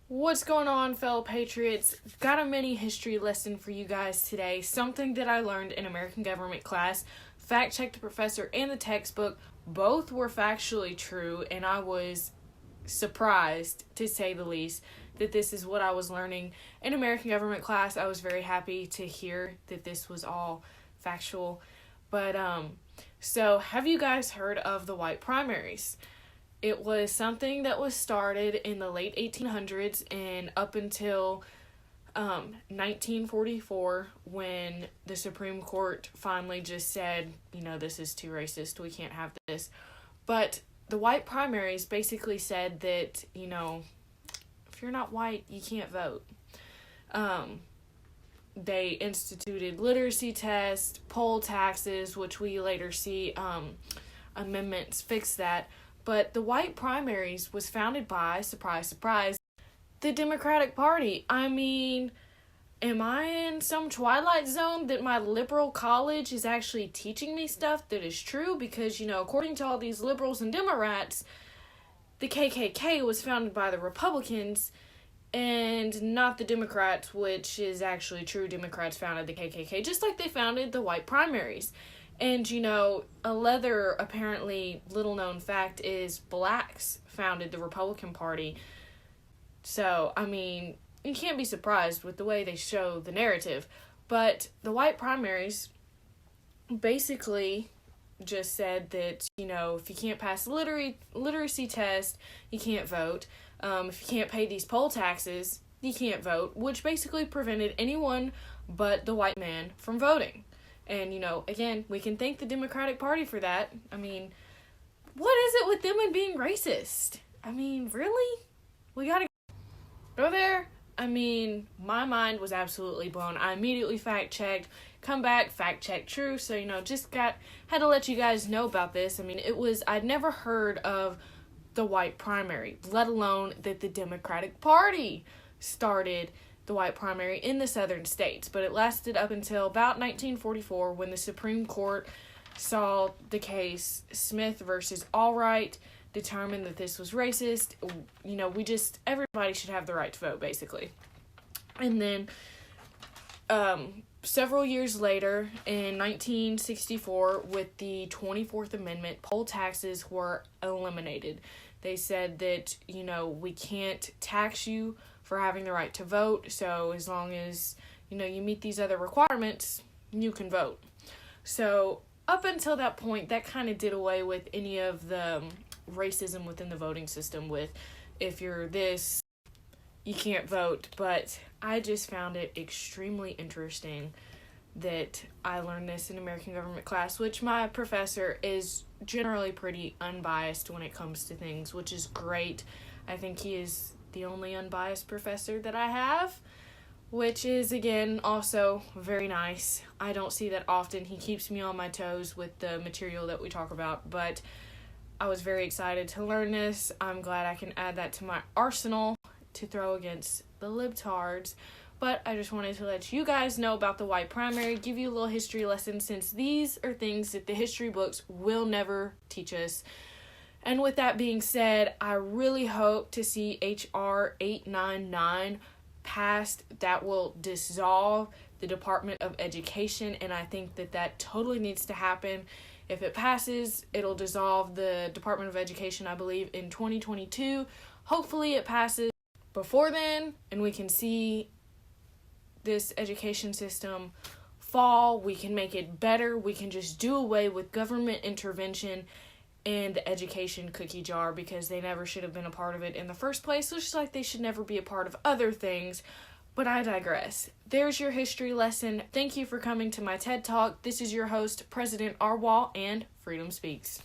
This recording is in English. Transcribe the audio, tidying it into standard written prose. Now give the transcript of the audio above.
What's going on, fellow patriots? Got a mini history lesson for you guys today. Something that I learned in American government class. Fact-checked the professor and the textbook. Both were factually true, and I was surprised, to say the least, that this is what I was learning in American government class. I was very happy to hear that this was all factual. So have you guys heard of the white primaries? It was something that was started in the late 1800s and up until 1944, when the Supreme Court finally just said, this is too racist, we can't have this. But the white primaries basically said that, if you're not white, you can't vote. They instituted literacy tests, poll taxes, which we later see amendments fix that. But the white primaries was founded by, surprise, surprise, the Democratic Party. I mean, am I in some twilight zone that my liberal college is actually teaching me stuff that is true? Because, according to all these liberals and Democrats, the KKK was founded by the Republicans and not the Democrats, which is actually true. Democrats founded the KKK, just like they founded the white primaries. And, another apparently little-known fact is blacks founded the Republican Party. So, you can't be surprised with the way they show the narrative. But the white primaries basically just said that, if you can't pass the literacy test, you can't vote. If you can't pay these poll taxes, you can't vote, which basically prevented anyone but the white man from voting. And, again, we can thank the Democratic Party for that. What is it with them and being racist? Really? We gotta go there? My mind was absolutely blown. I immediately fact-checked, come back, fact-check true. So, had to let you guys know about this. I'd never heard of the white primary, let alone that the Democratic Party started the white primary in the southern states. But it lasted up until about 1944, when the Supreme Court saw the case Smith versus Allwright, determined that this was racist. Everybody should have the right to vote, basically. And then several years later, in 1964, with the 24th Amendment, poll taxes were eliminated. They said that, we can't tax you for having the right to vote, so as long as, you meet these other requirements, you can vote. So, up until that point, that kind of did away with any of the racism within the voting system with, if you're this, you can't vote. But I just found it extremely interesting that I learned this in American government class, which my professor is generally pretty unbiased when it comes to things, which is great. I think he is the only unbiased professor that I have, which is, again, also very nice. I don't see that often. He keeps me on my toes with the material that we talk about, but I was very excited to learn this. I'm glad I can add that to my arsenal to throw against the libtards. But I just wanted to let you guys know about the white primary, give you a little history lesson, since these are things that the history books will never teach us. And with that being said, I really hope to see H.R. 899 passed. That will dissolve the Department of Education, and I think that totally needs to happen. If it passes, it'll dissolve the Department of Education, I believe, in 2022. Hopefully it passes before then, and we can see this education system fall. We can make it better. We can just do away with government intervention and the education cookie jar, because they never should have been a part of it in the first place, just like they should never be a part of other things. But I digress. There's your history lesson. Thank you for coming to my TED Talk. This is your host, President Arwal, and Freedom Speaks.